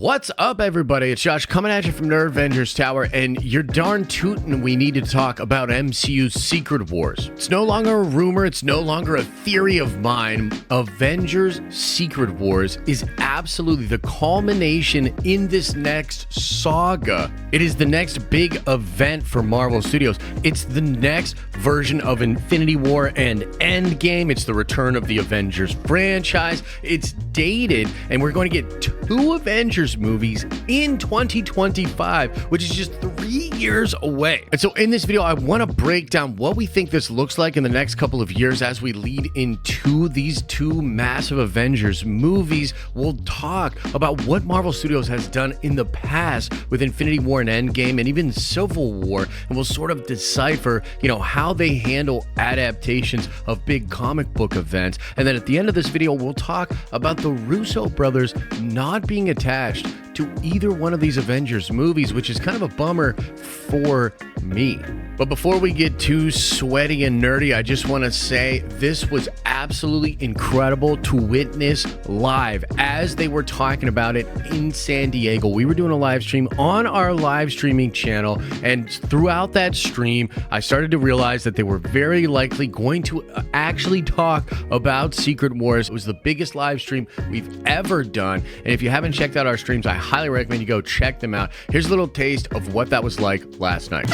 What's up, everybody? It's Josh coming at you from Nerd Avengers Tower, and you're darn tootin' we need to talk about MCU Secret Wars. It's no longer a rumor, it's no longer a theory of mine. Avengers Secret Wars is absolutely the culmination in this next saga. It is the next big event for Marvel Studios. It's the next version of Infinity War and Endgame. It's the return of the Avengers franchise. It's dated, and we're going to get two Avengers movies in 2025, which is just 3 years away. And so in this video, I want to break down what we think this looks like in the next couple of years as we lead into these two massive Avengers movies. We'll talk about what Marvel Studios has done in the past with Infinity War and Endgame and even Civil War, and we'll sort of decipher, how they handle adaptations of big comic book events. And then at the end of this video, we'll talk about the Russo Brothers not being attached to either one of these Avengers movies, which is kind of a bummer for me. But before we get too sweaty and nerdy, I just want to say this was absolutely incredible to witness live as they were talking about it in San Diego. We were doing a live stream on our live streaming channel, and throughout that stream, I started to realize that they were very likely going to actually talk about Secret Wars. It was the biggest live stream we've ever done, and if you haven't checked out our streams, I highly recommend you go check them out. Here's a little taste of what that was like last night.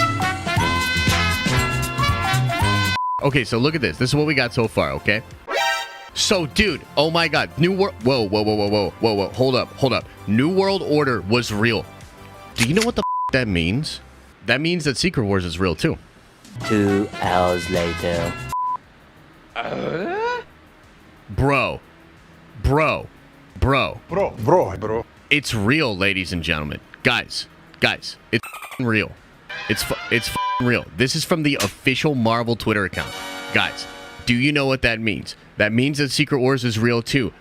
Okay, so look at this. This is what we got so far, okay? So, dude, oh my God. New World... Whoa. Hold up. New World Order was real. Do you know what the that means? That means that Secret Wars is real, too. 2 hours later. Bro. It's real, ladies and gentlemen. Guys, it's real. It's real. This is from the official Marvel Twitter account. Guys, do you know what that means? That means that Secret Wars is real too.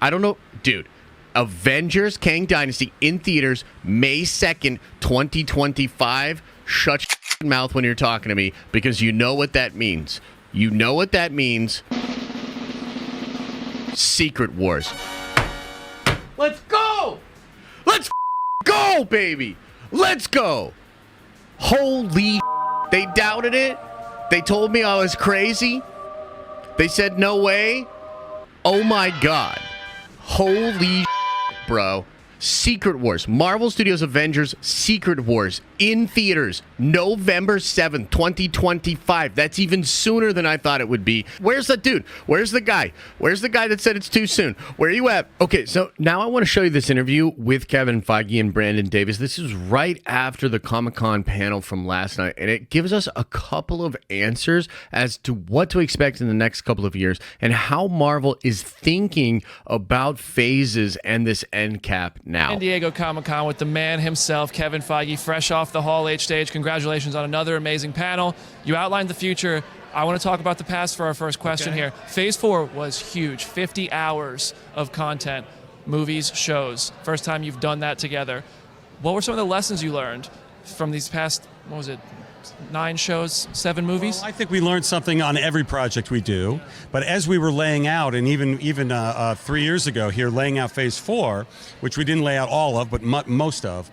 I don't know, dude. Avengers Kang Dynasty in theaters May 2nd, 2025. Shut your mouth when you're talking to me, because you know what that means. You know what that means. Secret Wars. Let's go! Let's go, baby! Let's go! Holy, they doubted it. They told me I was crazy. They said no way. Oh my God. Holy bro. Secret Wars. Marvel Studios Avengers Secret Wars in theaters November 7th, 2025. That's even sooner than I thought it would be. Where's the dude? Where's the guy? Where's the guy that said it's too soon? Where are you at? Okay, so now I want to show you this interview with Kevin Feige and Brandon Davis. This is right after the Comic-Con panel from last night, and it gives us a couple of answers as to what to expect in the next couple of years and how Marvel is thinking about phases and this end cap now. San Diego Comic-Con with the man himself, Kevin Feige, fresh off the Hall H stage. Congratulations on another amazing panel. You outlined the future. I want to talk about the past for our first question here. Phase 4 was huge. 50 hours of content, movies, shows. First time you've done that together. What were some of the lessons you learned from these past, 9 shows, 7 movies? Well, I think we learned something on every project we do. But as we were laying out, and even 3 years ago here, laying out Phase 4, which we didn't lay out all of, but most of,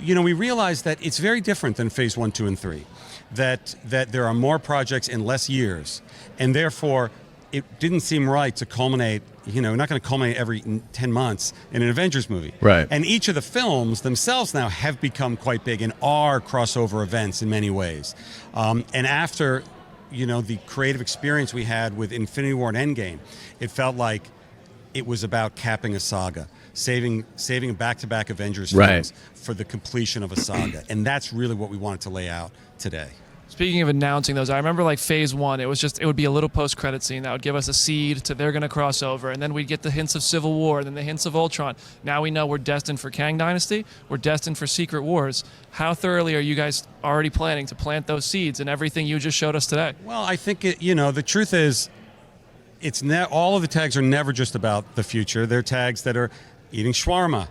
we realized that it's very different than Phase 1, 2, and 3. That there are more projects in less years, and therefore it didn't seem right to culminate. We're not going to culminate every 10 months in an Avengers movie. Right. And each of the films themselves now have become quite big and are crossover events in many ways. And after, the creative experience we had with Infinity War and Endgame, it felt like it was about capping a saga, saving back-to-back Avengers films for the completion of a saga. And that's really what we wanted to lay out today. Speaking of announcing those, I remember Phase 1, it would be a little post-credit scene that would give us a seed to they're going to cross over, and then we'd get the hints of Civil War, and then the hints of Ultron. Now we know we're destined for Kang Dynasty, we're destined for Secret Wars. How thoroughly are you guys already planning to plant those seeds in everything you just showed us today? Well, I think, the truth is, all of the tags are never just about the future. They're tags that are eating shawarma.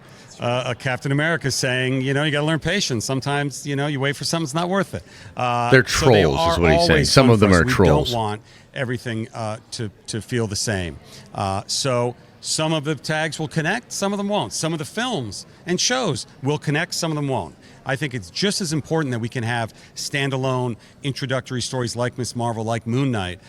Captain America saying, you got to learn patience. Sometimes, you wait for something that's not worth it. They're trolls, is what he's saying. Some of them are trolls. We don't want everything to feel the same. So Some of the tags will connect, some of them won't. Some of the films and shows will connect, some of them won't. I think it's just as important that we can have standalone introductory stories like Ms. Marvel, like Moon Knight,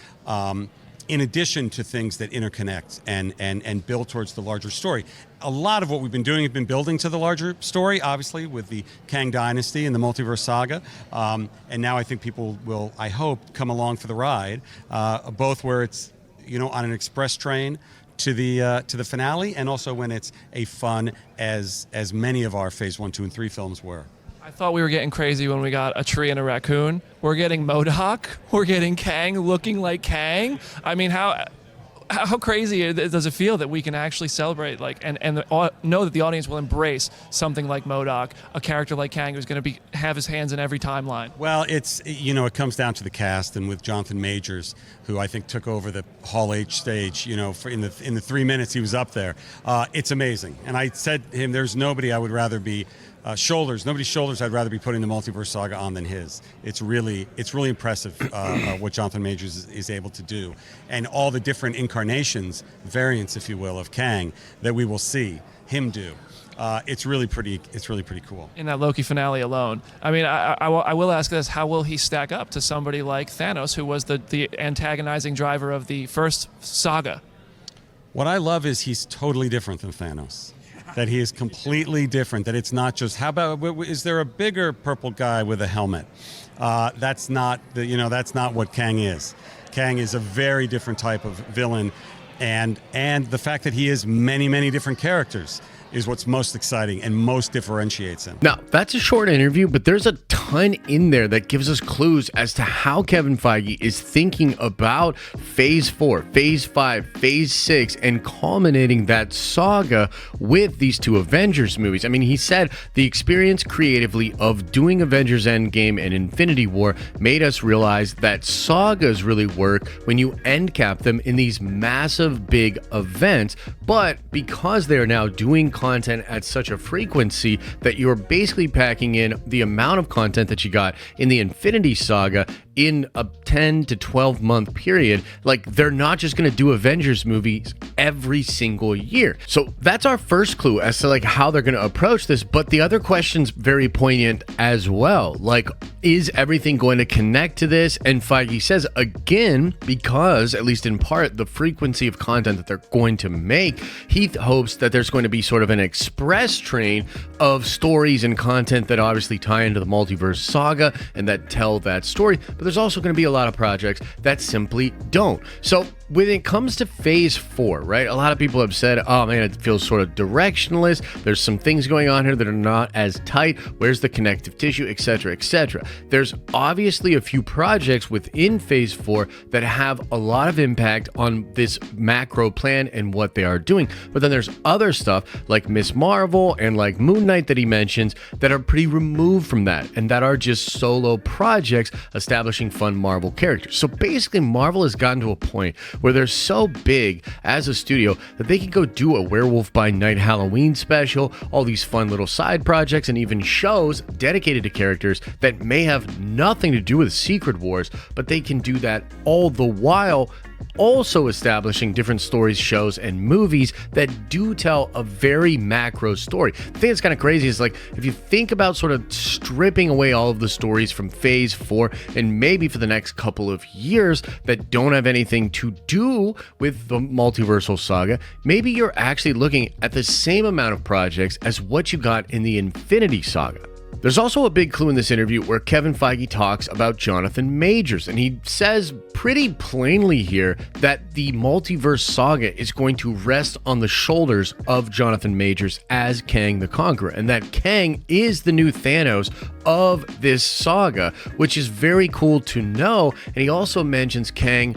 in addition to things that interconnect and build towards the larger story. A lot of what we've been doing has been building to the larger story, obviously, with the Kang Dynasty and the Multiverse Saga. And now I think people will, I hope, come along for the ride, both where it's, on an express train to the finale, and also when it's a fun as many of our Phase 1, 2, and 3 films were. I thought we were getting crazy when we got a tree and a raccoon. We're getting MODOK. We're getting Kang looking like Kang. I mean, how crazy does it feel that we can actually celebrate and know that the audience will embrace something like MODOK, a character like Kang who's going to have his hands in every timeline? Well, it's it comes down to the cast, and with Jonathan Majors, who I think took over the Hall H stage, in the 3 minutes he was up there, it's amazing. And I said to him, there's nobody I would rather be. Nobody's shoulders I'd rather be putting the Multiverse Saga on than his. It's really impressive what Jonathan Majors is able to do, and all the different incarnations, variants, if you will, of Kang that we will see him do. It's really pretty cool. In that Loki finale alone. I mean, I will ask this: how will he stack up to somebody like Thanos, who was the antagonizing driver of the first saga? What I love is he's totally different than Thanos. That he is completely different, that it's not just, is there a bigger purple guy with a helmet? That's not what Kang is. Kang is a very different type of villain, and the fact that he is many, many different characters is what's most exciting and most differentiates him. Now, that's a short interview, but there's a ton in there that gives us clues as to how Kevin Feige is thinking about Phase 4, Phase 5, Phase 6, and culminating that saga with these two Avengers movies. I mean, he said the experience creatively of doing Avengers Endgame and Infinity War made us realize that sagas really work when you end cap them in these massive big events, but because they are now doing content at such a frequency that you're basically packing in the amount of content that you got in the Infinity Saga in a 10 to 12 month period. Like, they're not just going to do Avengers movies every single year. So that's our first clue as to how they're going to approach this. But the other question's very poignant as well. Like, is everything going to connect to this? And Feige says, again, because at least in part the frequency of content that they're going to make, he hopes that there's going to be sort of an express train of stories and content that obviously tie into the Multiverse Saga and that tell that story. But there's also going to be a lot of projects that simply don't. So when it comes to Phase 4, right, a lot of people have said, oh man, it feels sort of directionless. There's some things going on here that are not as tight. Where's the connective tissue, etc., etc. There's obviously a few projects within Phase 4 that have a lot of impact on this macro plan and what they are doing. But then there's other stuff like Ms. Marvel and like Moon Knight that he mentions that are pretty removed from that and that are just solo projects establishing fun Marvel characters. So basically, Marvel has gotten to a point where they're so big as a studio that they can go do a Werewolf by Night Halloween special, all these fun little side projects, and even shows dedicated to characters that may have nothing to do with Secret Wars, but they can do that all the while also establishing different stories, shows, and movies that do tell a very macro story. The thing that's kind of crazy is, like, if you think about sort of stripping away all of the stories from Phase 4 and maybe for the next couple of years that don't have anything to do with the multiversal saga, maybe you're actually looking at the same amount of projects as what you got in the Infinity Saga. There's also a big clue in this interview where Kevin Feige talks about Jonathan Majors, and he says pretty plainly here that the Multiverse Saga is going to rest on the shoulders of Jonathan Majors as Kang the Conqueror, and that Kang is the new Thanos of this saga, which is very cool to know. And he also mentions Kang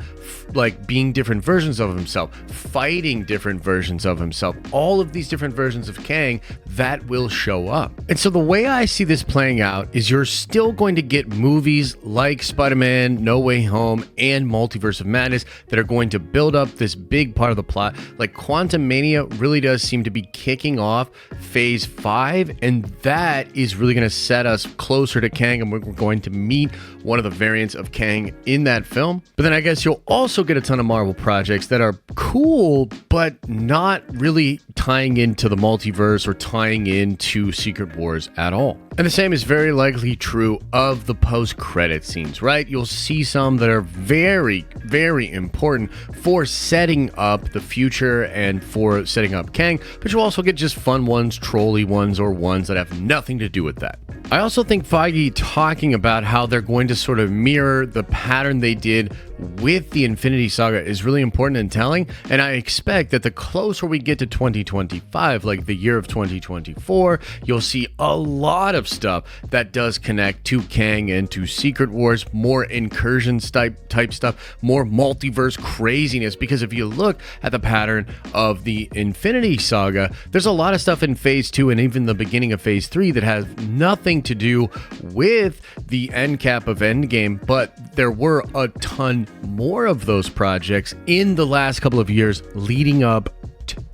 like being different versions of himself, fighting different versions of himself, all of these different versions of Kang that will show up. And so the way I see this playing out is you're still going to get movies like Spider-Man, No Way Home, and Multiverse of Madness that are going to build up this big part of the plot. Like Quantumania really does seem to be kicking off Phase 5, and that is really going to set us closer to Kang, and we're going to meet one of the variants of Kang in that film. But then I guess you'll also get a ton of Marvel projects that are cool, but not really tying into the multiverse or tying into Secret Wars at all. And the same is very likely true of the post-credit scenes, right? You'll see some that are very, very important for setting up the future and for setting up Kang, but you'll also get just fun ones, trolly ones, or ones that have nothing to do with that. I also think Feige talking about how they're going to sort of mirror the pattern they did with the Infinity Saga is really important and telling, and I expect that the closer we get to 2025, like the year of 2024, you'll see a lot of stuff that does connect to Kang and to Secret Wars, more incursions type stuff, more multiverse craziness, because if you look at the pattern of the Infinity Saga, there's a lot of stuff in Phase 2 and even the beginning of Phase 3 that has nothing to do with the end cap of Endgame, but there were a ton more of those projects in the last couple of years leading up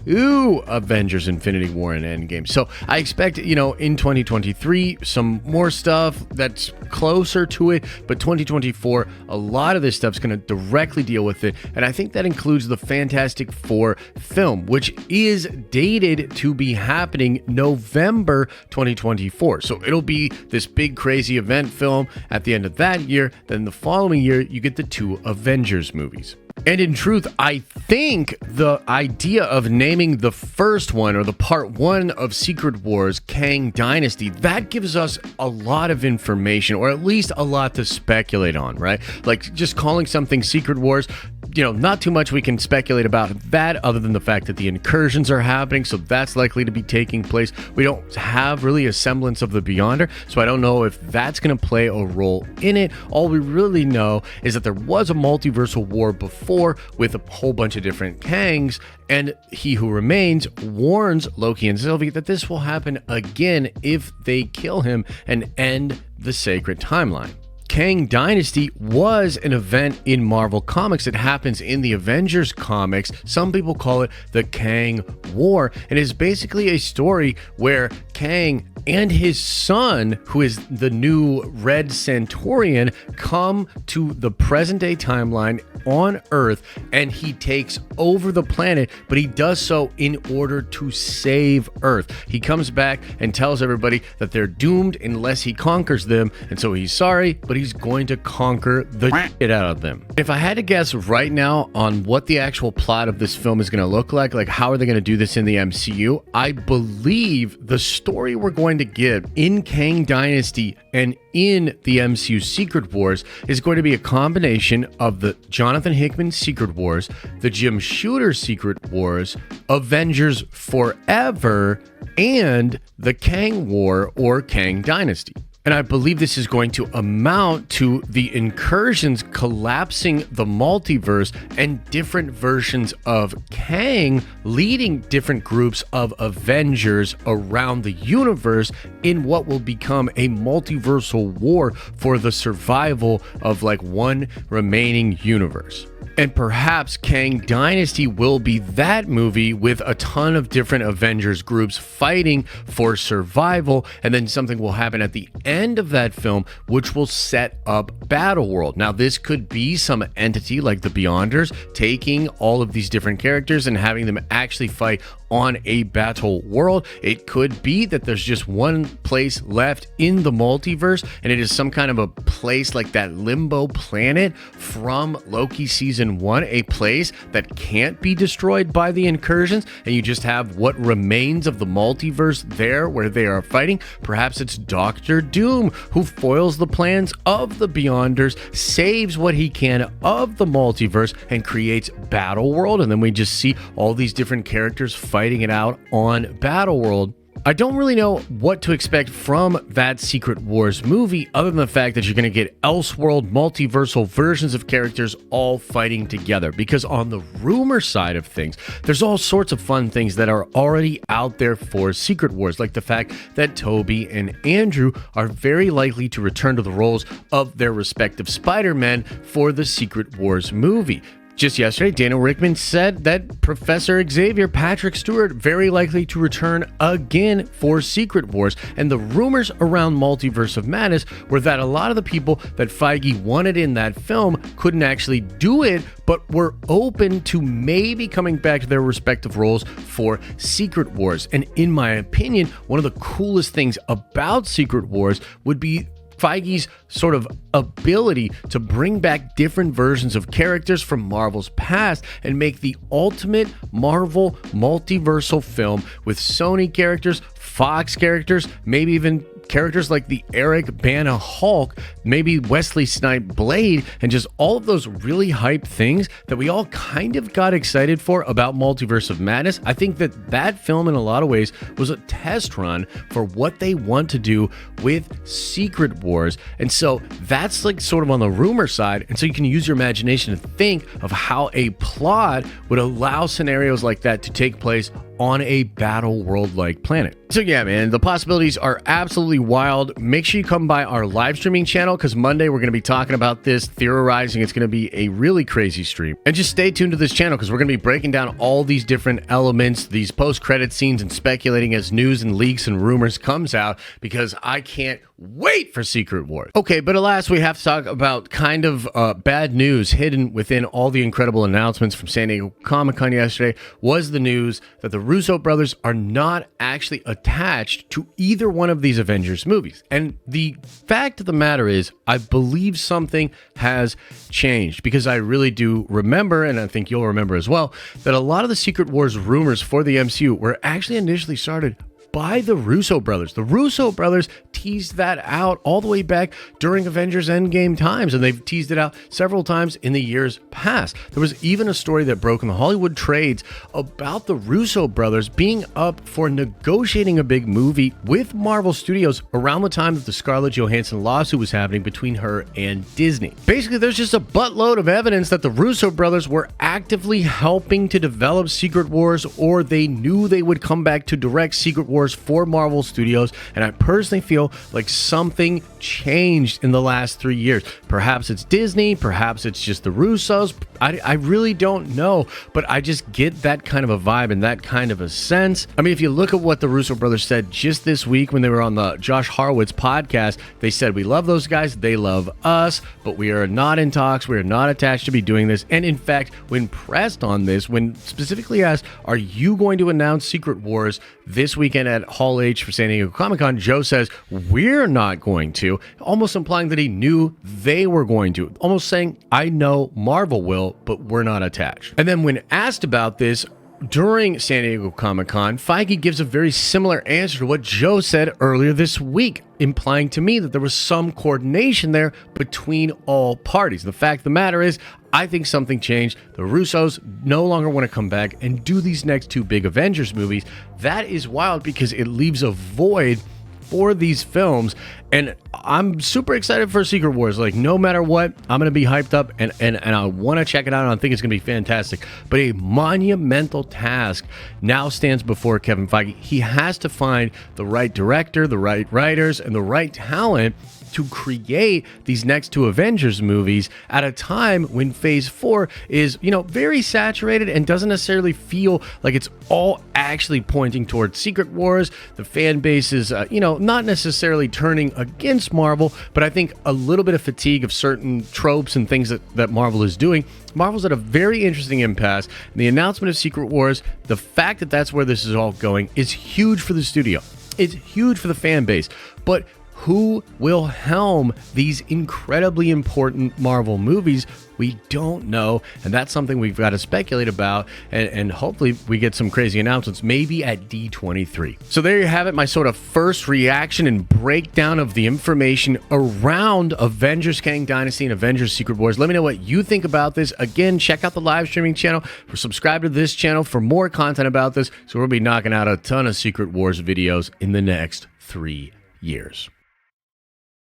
to Avengers Infinity War and Endgame. So I expect, in 2023, some more stuff that's closer to it, but 2024, a lot of this stuff's going to directly deal with it. And I think that includes the Fantastic Four film, which is dated to be happening November 2024. So it'll be this big, crazy event film at the end of that year. Then the following year, you get the 2 Avengers movies. And in truth, I think the idea of naming the first one, or the part 1 of Secret Wars, Kang Dynasty, that gives us a lot of information, or at least a lot to speculate on, right? Like just calling something Secret Wars, not too much we can speculate about that other than the fact that the incursions are happening, so that's likely to be taking place. We don't have really a semblance of the Beyonder, so I don't know if that's going to play a role in it. All we really know is that there was a multiversal war before with a whole bunch of different Kangs, and He Who Remains warns Loki and Sylvie that this will happen again if they kill him and end the sacred timeline. Kang Dynasty was an event in Marvel Comics. It happens in the Avengers comics. Some people call it the Kang War. It is basically a story where Kang and his son, who is the new Red Centaurian, come to the present day timeline on Earth, and he takes over the planet, but he does so in order to save Earth. He comes back and tells everybody that they're doomed unless he conquers them, and so he's sorry, but he's going to conquer the shit out of them. If I had to guess right now on what the actual plot of this film is going to look like how are they going to do this in the MCU, I believe the story we're going to get in Kang Dynasty and in the MCU Secret Wars is going to be a combination of the Jonathan Hickman Secret Wars, the Jim Shooter Secret Wars, Avengers Forever, and the Kang War or Kang Dynasty. And I believe this is going to amount to the incursions collapsing the multiverse and different versions of Kang leading different groups of Avengers around the universe in what will become a multiversal war for the survival of one remaining universe. And perhaps Kang Dynasty will be that movie with a ton of different Avengers groups fighting for survival, and then something will happen at the end of that film which will set up Battleworld. Now this could be some entity like the Beyonders taking all of these different characters and having them actually fight on a battle world. It could be that there's just one place left in the multiverse, and it is some kind of a place like that limbo planet from Loki season 1, a place that can't be destroyed by the incursions, and you just have what remains of the multiverse there where they are fighting. Perhaps it's Doctor Doom who foils the plans of the Beyonders, saves what he can of the multiverse, and creates Battleworld, and then we just see all these different characters fighting it out on Battleworld. I don't really know what to expect from that Secret Wars movie other than the fact that you're going to get Elseworld multiversal versions of characters all fighting together, because on the rumor side of things, there's all sorts of fun things that are already out there for Secret Wars, like the fact that Toby and Andrew are very likely to return to the roles of their respective Spider-Men for the Secret Wars movie. Just yesterday, Daniel Rickman said that Professor Xavier Patrick Stewart very likely to return again for Secret Wars. And the rumors around Multiverse of Madness were that a lot of the people that Feige wanted in that film couldn't actually do it, but were open to maybe coming back to their respective roles for Secret Wars. And in my opinion, one of the coolest things about Secret Wars would be Feige's sort of ability to bring back different versions of characters from Marvel's past and make the ultimate Marvel multiversal film with Sony characters, Fox characters, maybe even characters like the Eric Bana Hulk, maybe Wesley Snipe Blade, and just all of those really hyped things that we all kind of got excited for about Multiverse of Madness. I think that film in a lot of ways was a test run for what they want to do with Secret Wars. And so that's like sort of on the rumor side. And so you can use your imagination to think of how a plot would allow scenarios like that to take place on a battle world-like planet. So yeah, man, the possibilities are absolutely wild. Make sure you come by our live streaming channel because Monday we're going to be talking about this, theorizing. It's going to be a really crazy stream. And just stay tuned to this channel because we're going to be breaking down all these different elements, these post-credit scenes, and speculating as news and leaks and rumors comes out because I can't wait for Secret Wars. Okay, but alas, we have to talk about kind of bad news hidden within all the incredible announcements from San Diego Comic-Con yesterday was the news that the Russo brothers are not actually attached to either one of these Avengers movies. And the fact of the matter is, I believe something has changed because I really do remember, and I think you'll remember as well, that a lot of the Secret Wars rumors for the MCU were actually initially started by the Russo brothers. The Russo brothers teased that out all the way back during Avengers Endgame times, and they've teased it out several times in the years past. There was even a story that broke in the Hollywood trades about the Russo brothers being up for negotiating a big movie with Marvel Studios around the time that the Scarlett Johansson lawsuit was happening between her and Disney. Basically, there's just a buttload of evidence that the Russo brothers were actively helping to develop Secret Wars, or they knew they would come back to direct Secret Wars for Marvel Studios, and I personally feel like something changed in the last 3 years. Perhaps it's Disney, perhaps it's just the Russos. I really don't know, but I just get that kind of a vibe and that kind of a sense. I mean, if you look at what the Russo brothers said just this week when they were on the Josh Horowitz podcast, they said, we love those guys, they love us, but we are not in talks, we are not attached to be doing this. And in fact, when pressed on this, when specifically asked, are you going to announce Secret Wars this weekend at Hall H for San Diego Comic-Con, Joe says, we're not going to, almost implying that he knew they were going to, almost saying, I know Marvel will, but we're not attached. And then when asked about this during San Diego Comic-Con, Feige gives a very similar answer to what Joe said earlier this week, implying to me that there was some coordination there between all parties. The fact of the matter is, I think something changed. The Russos no longer want to come back and do these next two big Avengers movies. That is wild because it leaves a void for these films, and I'm super excited for Secret Wars. Like, no matter what, I'm going to be hyped up, and I want to check it out, and I think it's going to be fantastic. But a monumental task now stands before Kevin Feige. He has to find the right director, the right writers, and the right talent to create these next two Avengers movies at a time when Phase 4 is, very saturated and doesn't necessarily feel like it's all actually pointing towards Secret Wars. The fan base is, not necessarily turning against Marvel, but I think a little bit of fatigue of certain tropes and things that Marvel is doing. Marvel's at a very interesting impasse. And the announcement of Secret Wars, the fact that that's where this is all going, is huge for the studio. It's huge for the fan base. But who will helm these incredibly important Marvel movies? We don't know, and that's something we've got to speculate about, and hopefully we get some crazy announcements, maybe at D23. So there you have it, my sort of first reaction and breakdown of the information around Avengers Kang Dynasty and Avengers Secret Wars. Let me know what you think about this. Again, check out the live streaming channel, or subscribe to this channel for more content about this, so we'll be knocking out a ton of Secret Wars videos in the next 3 years.